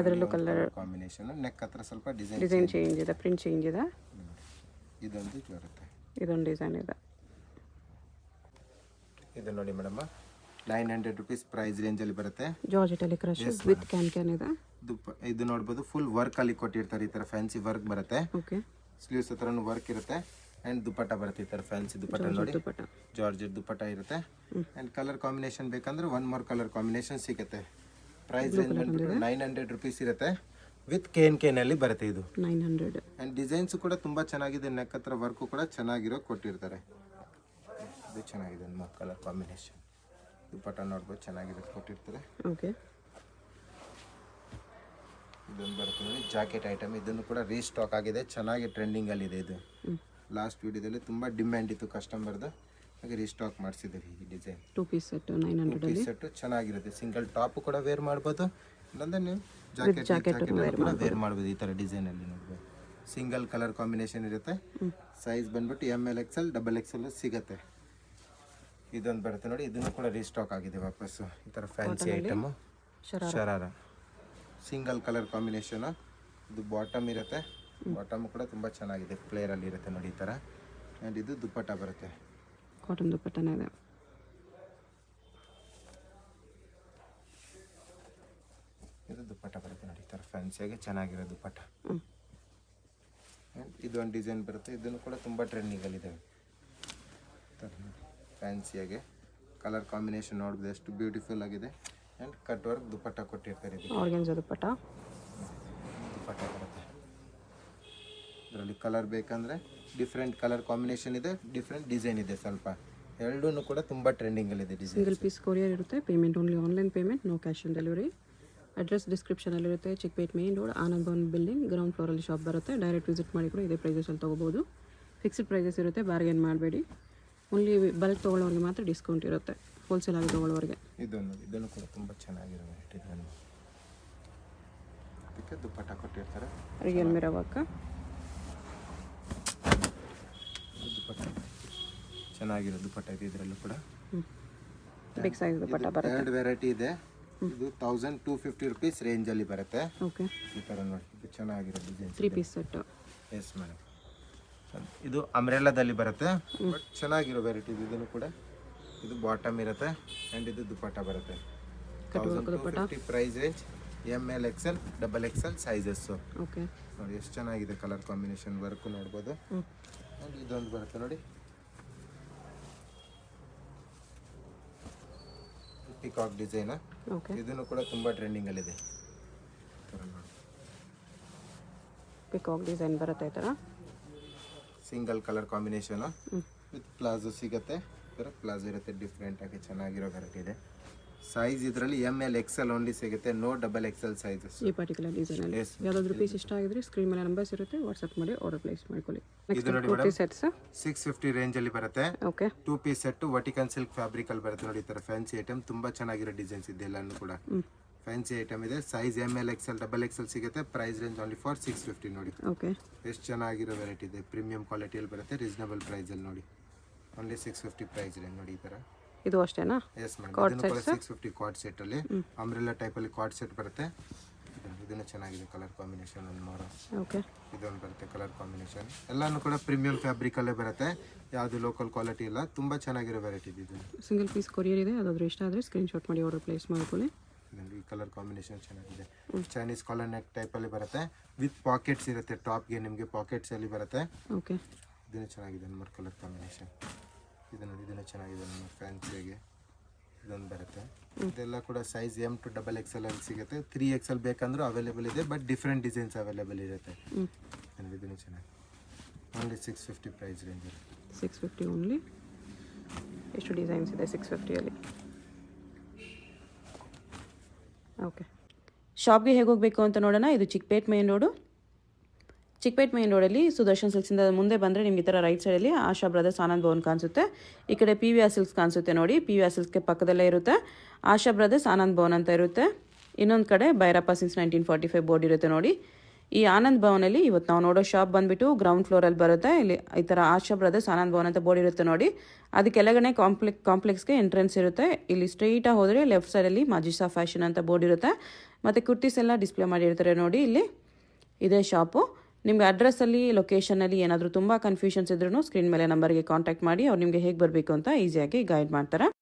ಅದರಲ್ಲೂ ಕಲರ್ ಕಾಂಬಿನೇಷನ್. ನೆಕ್ ಹತ್ರ ಸ್ವಲ್ಪ ಡಿಸೈನ್ ಚೇಂಜ್ ಇದೆ, ಪ್ರಿಂಟ್ ಚೇಂಜ್ ಇದೆ. ಇದೊಂದು ಬರುತ್ತೆ. ಇದೊಂದು ಡಿಸೈನ್ ಇದೆ. ಇದು ನೋಡಿ ಮೇಡಮ್, 900 ರುಪೀಸ್ ಪ್ರೈಸ್ ರೇಂಜ್ ಅಲ್ಲಿ ಬರುತ್ತೆ. ಜಾರ್ಜೆಟ್ ಅಲ್ಲಿ ಕ್ರಶ್ ವಿತ್ ಕ್ಯಾನ್ ಇದೆ. ಇದು ನೋಡ್ಬೋದು, ಫುಲ್ ವರ್ಕ್ ಅಲ್ಲಿ ಕೊಟ್ಟಿರ್ತಾರೆ. ಈ ತರ ಫ್ಯಾನ್ಸಿ ವರ್ಕ್ ಬರುತ್ತೆ. ಓಕೆ ಸ್ಲೀವ್ಸ್ ಹತ್ರನೂ ವರ್ಕ್ ಇರುತ್ತೆ ಆ್ಯಂಡ್ ದುಪ್ಪಟ್ಟ ಬರುತ್ತೆ ಈ ಥರ ಫ್ಯಾನ್ಸಿ ದುಪ್ಪಟ್ಟ ನೋಡಿ, ದುಪ್ಪಟ್ಟ. ಜಾರ್ಜೆಟ್ ದುಪ್ಪಟ್ಟ ಇರುತ್ತೆ. ಆ್ಯಂಡ್ ಕಲರ್ ಕಾಂಬಿನೇಷನ್ ಬೇಕಂದ್ರೆ ಒನ್ ಮೋರ್ ಕಲರ್ ಕಾಂಬಿನೇಷನ್ ಸಿಗುತ್ತೆ. ಪ್ರೈಸ್ ರೇಂಜ್ ಬಂದ್ಬಿಟ್ಟು 900 ರುಪೀಸ್ ಇರುತ್ತೆ. ವಿತ್ KNKನಲ್ಲಿ ಬರುತ್ತೆ ಇದು. 900. ಆ್ಯಂಡ್ ಡಿಸೈನ್ಸು ಕೂಡ ತುಂಬ ಚೆನ್ನಾಗಿದೆ. ನೆಕ್ ಹತ್ರ ವರ್ಕು ಕೂಡ ಚೆನ್ನಾಗಿರೋ ಕೊಟ್ಟಿರ್ತಾರೆ. ಇದು ಚೆನ್ನಾಗಿದೆ ಕಲರ್ ಕಾಂಬಿನೇಷನ್. ದುಪ್ಪಟ್ಟ ನೋಡ್ಬೋದು ಚೆನ್ನಾಗಿದೆ ಕೊಟ್ಟಿರ್ತಾರೆ. ಓಕೆ. ಇದೊಂದು ಬರುತ್ತೆ ನೋಡಿ ಜಾಕೆಟ್ ಐಟಮ್. ಇದನ್ನು ಕೂಡ ರೀಸ್ಟಾಕ್ ಆಗಿದೆ, ಚೆನ್ನಾಗಿ ಟ್ರೆಂಡಿಂಗಲ್ಲಿದೆ ಇದು. ಲಾಸ್ಟ್ ವಿಡಿಯೋದಲ್ಲಿ ತುಂಬ ಡಿಮ್ಯಾಂಡ್ ಇತ್ತು ಕಸ್ಟಮರ್ದು, ಹಾಗೆ ರೀಸ್ಟಾಕ್ ಮಾಡಿಸಿದ್ದಾರೆ ಈ ಡಿಸೈನ್. 2 ಪೀಸ್ ಸೆಟ್ 900 ಅಲ್ಲಿ. ಸೆಟ್ಟು ಚೆನ್ನಾಗಿರುತ್ತೆ. ಸಿಂಗಲ್ ಟಾಪ್ ಕೂಡ ವೇರ್ ಮಾಡ್ಬೋದು, ಇಲ್ಲಾಂದ್ರೆ ನೀವು ಜಾಕೆಟ್ ಕೂಡ ವೇರ್ ಮಾಡ್ಬೋದು. ಈ ಥರ ಡಿಸೈನಲ್ಲಿ ನೋಡ್ಬೋದು. ಸಿಂಗಲ್ ಕಲರ್ ಕಾಂಬಿನೇಷನ್ ಇರುತ್ತೆ. ಸೈಜ್ ಬಂದ್ಬಿಟ್ಟು ML XL XXL ಸಿಗುತ್ತೆ. ಇದೊಂದು ಬರುತ್ತೆ ನೋಡಿ, ಇದನ್ನು ಕೂಡ ರೀಸ್ಟಾಕ್ ಆಗಿದೆ ವಾಪಸ್ಸು. ಈ ಥರ fancy item sharara. Single colour combination. ಇದು ಬಾಟಮ್ ಇರುತ್ತೆ, ಬಾಟಮ್ ಕೂಡ ತುಂಬ ಚೆನ್ನಾಗಿದೆ, ಫ್ಲೇರಲ್ಲಿ ಇರುತ್ತೆ ನೋಡಿ ಈ ಥರ. ಆ್ಯಂಡ್ ಇದು ದುಪ್ಪಟ್ಟ ಬರುತ್ತೆ, ಕಾಟನ್ ದುಪ್ಪಟ್ಟನೇ ಇದೆ. ಇದು ದುಪ್ಪಟ್ಟ ಬರುತ್ತೆ ನೋಡಿ ಈ ಥರ ಫ್ಯಾನ್ಸಿಯಾಗಿ ಚೆನ್ನಾಗಿರೋ ದುಪ್ಪಟ್ಟ. ಇದೊಂದು ಡಿಸೈನ್ ಬರುತ್ತೆ, ಇದನ್ನು ಕೂಡ ತುಂಬ ಟ್ರೆಂಡಿಂಗಲ್ಲಿದೆ. ಫ್ಯಾನ್ಸಿಯಾಗೆ ಕಲರ್ ಕಾಂಬಿನೇಷನ್ ನೋಡ್ಬೋದು ಎಷ್ಟು ಬ್ಯೂಟಿಫುಲ್ ಆಗಿದೆ. ಆ್ಯಂಡ್ ಕಟ್ ವರ್ಕ್ ದುಪ್ಪಟ್ಟ ಕೊಟ್ಟಿರ್ತಾರೆ. ಇದು ಆರ್ಗೆನ್ಜಾ ದುಪ್ಪಟ್ಟ ಬರುತ್ತೆ. ಇದರಲ್ಲಿ ಕಲರ್ ಬೇಕಂದರೆ ಡಿಫ್ರೆಂಟ್ ಕಲರ್ ಕಾಂಬಿನೇಷನ್ ಇದೆ, ಡಿಫ್ರೆಂಟ್ ಡಿಸೈನ್ ಇದೆ. ಸ್ವಲ್ಪ ಎರಡೂ ಕೂಡ ತುಂಬ ಟ್ರೆಂಡಿಂಗಲ್ಲಿದೆ ಡಿಸೈನ್. ಸಿಂಗಲ್ ಪೀಸ್ ಕೊರಿಯರ್ ಇರುತ್ತೆ. Payment only online payment, no cash on delivery. Address ಡಿಸ್ಕ್ರಿಪ್ಷನಲ್ಲಿರುತ್ತೆ. Chickpet main road, Anand Bhavan building, ground ಫ್ಲೋರಲ್ಲಿ ಶಾಪ್ ಬರುತ್ತೆ. ಡೈರೆಕ್ಟ್ ವಿಸಿಟ್ ಮಾಡಿ ಕೂಡ ಇದೇ ಪ್ರೈಸಸಲ್ಲಿ ತೊಗೋಬೋದು. ಫಿಕ್ಸ್ಡ್ ಪ್ರೈಸಸ್ ಇರುತ್ತೆ, ಬಾರ್ಗೇನ್ ಮಾಡಬೇಡಿ. ಓನ್ಲಿ ಬಲ್ಕ್ ತೊಗೊಳ್ಳೋರಿಗೆ ಮಾತ್ರ ಡಿಸ್ಕೌಂಟ್ ಇರುತ್ತೆ, ಹೋಲ್ಸೇಲ್ ಆಗಿ ತೊಗೊಳ್ಳೋರಿಗೆ. ಇದನ್ನು ಕೂಡ ತುಂಬ ಚೆನ್ನಾಗಿರೋ ವೆರೈಟಿ. ಅದಕ್ಕೆ ದುಪ್ಪಟ್ಟ ಕೊಟ್ಟಿರ್ತಾರೆ. ರಿಯಲ್ ಮಿರರ್ ವರ್ಕ್ ದುಪ್ಪಟ್ಟ ಚೆನ್ನಾಗಿರೋ ದುಪ್ಪಟ್ಟ ಇದೆ. ಇದರಲ್ಲೂ ಕೂಡ ಬಿಗ್ ಸೈಜ್ ದುಪ್ಪಟ್ಟ ಬರುತ್ತೆ. 2 ವೆರೈಟಿ ಇದೆ. ಇದು 1250 ರುಪೀಸ್ ರೇಂಜಲ್ಲಿ ಬರುತ್ತೆ. ಓಕೆ. ಈ ಥರ ನೋಡಿ, ಇದು ಚೆನ್ನಾಗಿರೋ design. 3 piece set. Yes madam. ಇದು ಅಮ್ರೆಲ್ಲಾದಲ್ಲಿ ಬರುತ್ತೆ, ಬಟ್ ಚೆನ್ನಾಗಿರೋ ವೆರೈಟಿ. ಇದನ್ನು ಕೂಡ ಇದು ಬಾಟಮ್ ಇರುತ್ತೆ ಆ್ಯಂಡ್ ಇದು ದುಪ್ಪಟ್ಟ ಬರುತ್ತೆ. 1250 price range. ML XL XXL sizes. Okay. ನೋಡಿ ಎಷ್ಟು ಚೆನ್ನಾಗಿದೆ ಕಲರ್ ಕಾಂಬಿನೇಷನ್, ವರ್ಕು ನೋಡ್ಬೋದು. ಆ್ಯಂಡ್ ಇದೊಂದು ಬರುತ್ತೆ ನೋಡಿ, ಪಿಕಾಕ್ ಡಿಸೈನ್. ಓಕೆ. ಇದನ್ನು ಕೂಡ ತುಂಬ ಟ್ರೆಂಡಿಂಗಲ್ಲಿದೆ. ಪಿಕಾಕ್ ಡಿಸೈನ್ ಬರುತ್ತೆ ಈ ಥರ. Single colour combination with palazzo ಸಿಗುತ್ತೆ. ಈ ಥರ ಪ್ಲಾಜೋ ಇರುತ್ತೆ, ಡಿಫ್ರೆಂಟಾಗಿ ಚೆನ್ನಾಗಿರೋ ವೆರೈಟಿ ಇದೆ. ಸೈಜ್ ಇದರಲ್ಲಿ ML XL ಓನ್ಲಿ ಸಿಗುತ್ತೆ, ನೋ XXL ಸೈಜಸ್ ಈ ಪರ್ಟಿಕ್ಯುಲರ್ ಡಿಸೈನಲ್ಲಿ. ಯಾವುದಾದ್ರೂ ಪೀಸ್ ಇಷ್ಟ ಆಗಿದ್ರೆ ಸ್ಕ್ರೀನ್ ಮೇಲೆ ನಂಬರ್ಸ್ ಇರುತ್ತೆ, ವಾಟ್ಸಪ್ ಮಾಡಿ ಆರ್ಡರ್ ಪ್ಲೇಸ್ ಮಾಡ್ಕೊಳ್ಳಿ. ಇದು ನೋಡಿ ಮೇಡಮ್, ಸೆಟ್ಸ್ 650 ರೇಂಜಲ್ಲಿ ಬರುತ್ತೆ. Okay. 2 piece set vertical silk ಫ್ಯಾಬ್ರಿಕಲ್ಲಿ ಬರುತ್ತೆ ನೋಡಿ. ಈ ಥರ ಫ್ಯಾನ್ಸಿ ಐಟಮ್, ತುಂಬ ಚೆನ್ನಾಗಿರೋ ಡಿಸೈನ್ಸ್ ಇದೆ. ಎಲ್ಲನೂ ಕೂಡ ಫ್ಯಾನ್ಸಿ ಐಟಮ್ ಇದೆ. ಸೈಜ್ ML XL XXL ಸಿಗುತ್ತೆ. ಪ್ರೈಸ್ ರೇಂಜ್ ಓನ್ಲಿ ಫಾರ್ 650 ನೋಡಿ. ಓಕೆ. ಎಷ್ಟು ಚೆನ್ನಾಗಿರೋ ವೆರೈಟಿ ಇದೆ, ಪ್ರೀಮಿಯಂ ಕ್ವಾಲಿಟಿಯಲ್ಲಿ ಬರುತ್ತೆ, ರೀಸನಬಲ್ ಪ್ರೈಸಲ್ಲಿ ನೋಡಿ. ಓನ್ಲಿ 650 ಪ್ರೈಸ್ ರೇಂಜ್ ನೋಡಿ. ಈ ಥರ ಇದು ಅಷ್ಟೇನಾ? Yes madam. ಇದನ್ನು ಕೂಡ 650 ಕ್ವಾಡ್ ಸೆಟ್ಟಲ್ಲಿ ಅಂಬ್ರೆಲ್ಲಾ ಟೈಪಲ್ಲಿ ಕ್ವಾಡ್ ಸೆಟ್ ಬರುತ್ತೆ. ಇದನ್ನು ಚೆನ್ನಾಗಿದೆ ಕಲರ್ ಕಾಂಬಿನೇಷನ್. ಒಂದು ಮಾರೋ. ಓಕೆ. ಇದೊಂದು ಬರುತ್ತೆ ಕಲರ್ ಕಾಂಬಿನೇಷನ್. ಎಲ್ಲನೂ ಕೂಡ ಪ್ರೀಮಿಯಂ ಫ್ಯಾಬ್ರಿಕಲ್ಲೇ ಬರುತ್ತೆ, ಯಾವುದು ಲೋಕಲ್ ಕ್ವಾಲಿಟಿ ಇಲ್ಲ. ತುಂಬ ಚೆನ್ನಾಗಿರೋ ವೆರೈಟಿ ಇದೆ. ಸಿಂಗಲ್ ಪೀಸ್ ಕೊರಿಯರ್ ಇದೆ, ಅದಾದರೂ ಇಷ್ಟ ಆದರೆ ಸ್ಕ್ರೀನ್ಶಾಟ್ ಮಾಡಿ ಆರ್ಡರ್ ಪ್ಲೇಸ್ ಮಾಡ್ಕೊಳ್ಳಿ. ಈ ಕಲರ್ ಕಾಂಬಿನೇಷನ್ ಚೆನ್ನಾಗಿದೆ. ಚೈನೀಸ್ ಕಾಲರ್ ನೆಕ್ ಟೈಪಲ್ಲಿ ಬರುತ್ತೆ, ವಿತ್ ಪಾಕೆಟ್ಸ್ ಇರುತ್ತೆ. ಟಾಪ್ಗೆ ನಿಮಗೆ ಪಾಕೆಟ್ಸಲ್ಲಿ ಬರುತ್ತೆ. ಓಕೆ. ಇದನ್ನು ಚೆನ್ನಾಗಿದೆ ನಮ್ಮ ಕಲರ್ ಕಾಂಬಿನೇಷನ್. ಇದು ನೋಡಿ, ಇದನ್ನು ಚೆನ್ನಾಗಿದೆ ನಮ್ಮ ಫ್ಯಾನ್ಸಿಗೆ. ಇದೊಂದು ಬರುತ್ತೆ. ಇದೆಲ್ಲ ಕೂಡ ಸೈಜ್ M to XXL ಅಲ್ಲಿ ಸಿಗುತ್ತೆ. 3XL ಬೇಕಂದ್ರೂ ಅವೈಲೇಬಲ್ ಇದೆ, ಬಟ್ ಡಿಫ್ರೆಂಟ್ ಡಿಸೈನ್ಸ್ ಅವೈಲೇಬಲ್ ಇರುತ್ತೆ. ಇದನ್ನು ಚೆನ್ನಾಗಿ ಓನ್ಲಿ 650 ಪ್ರೈಸ್ ರೇಂಜ್. 650 ಓನ್ಲಿ. ಎಷ್ಟು ಡಿಸೈನ್ಸ್ ಇದೆ 650ಅಲ್ಲಿ? ಓಕೆ. ಶಾಪ್ಗೆ ಹೇಗೆ ಹೋಗಬೇಕು ಅಂತ ನೋಡೋಣ. ಇದು Chickpet main road. Chickpet main ರೋಡಲ್ಲಿ ಸುದರ್ಶನ್ ಸಿಲ್ಕ್ಸಿಂದ ಮುಂದೆ ಬಂದರೆ ನಿಮಗೆ ಈ ಥರ ರೈಟ್ ಸೈಡಲ್ಲಿ ಆಶಾ ಬ್ರದರ್ಸ್ ಆನಂದ್ ಭವನ್ ಕಾಣಿಸುತ್ತೆ. ಈ ಕಡೆ PVR ಸಿಲ್ಕ್ಸ್ ಕಾಣಿಸುತ್ತೆ ನೋಡಿ. PVR ಸಿಲ್ಕ್ಸ್ಗೆ ಪಕ್ಕದಲ್ಲೇ ಇರುತ್ತೆ ಆಶಾ ಬ್ರದರ್ಸ್ ಆನಂದ್ ಭವನ್ ಅಂತ ಇರುತ್ತೆ. ಇನ್ನೊಂದು ಕಡೆ ಭೈರಪ್ಪ ಸಿನ್ಸ್ 1945 ಬೋರ್ಡ್ ಇರುತ್ತೆ ನೋಡಿ. ಈ ಆನಂದ್ ಭವನಲ್ಲಿ ಇವತ್ತು ನಾವು ನೋಡೋ ಶಾಪ್ ಬಂದುಬಿಟ್ಟು ಗ್ರೌಂಡ್ ಫ್ಲೋರಲ್ಲಿ ಬರುತ್ತೆ. ಇಲ್ಲಿ ಈ ಥರ ಆಶಾ ಬ್ರದರ್ಸ್ ಆನಂದ್ ಭವನ್ ಅಂತ ಬೋರ್ಡ್ ಇರುತ್ತೆ ನೋಡಿ. ಅದು ಕೆಳಗಡೆ ಕಾಂಪ್ಲೆಕ್ಸ್ಗೆ ಎಂಟ್ರೆನ್ಸ್ ಇರುತ್ತೆ. ಇಲ್ಲಿ ಸ್ಟ್ರೈಟಾಗಿ ಹೋದರೆ ಲೆಫ್ಟ್ ಸೈಡಲ್ಲಿ ಮಾಜಿಸಾ ಫ್ಯಾಷನ್ ಅಂತ ಬೋರ್ಡ್ ಇರುತ್ತೆ. ಮತ್ತು ಕುರ್ತೀಸ್ ಎಲ್ಲ ಡಿಸ್ಪ್ಲೇ ಮಾಡಿರ್ತಾರೆ ನೋಡಿ. ಇಲ್ಲಿ ಇದೇ ಶಾಪು. ನಿಮಗೆ ಅಡ್ರೆಸ್ಸಲ್ಲಿ ಲೊಕೇಶನಲ್ಲಿ ಏನಾದರೂ ತುಂಬ ಕನ್ಫ್ಯೂಷನ್ಸ್ ಇದ್ರೂ ಸ್ಕ್ರೀನ್ ಮೇಲೆ ನಂಬರ್ಗೆ ಕಾಂಟ್ಯಾಕ್ಟ್ ಮಾಡಿ, ಅವ್ರು ನಿಮಗೆ ಹೇಗೆ ಬರಬೇಕು ಅಂತ ಈಸಿಯಾಗಿ ಗೈಡ್ ಮಾಡ್ತಾರೆ.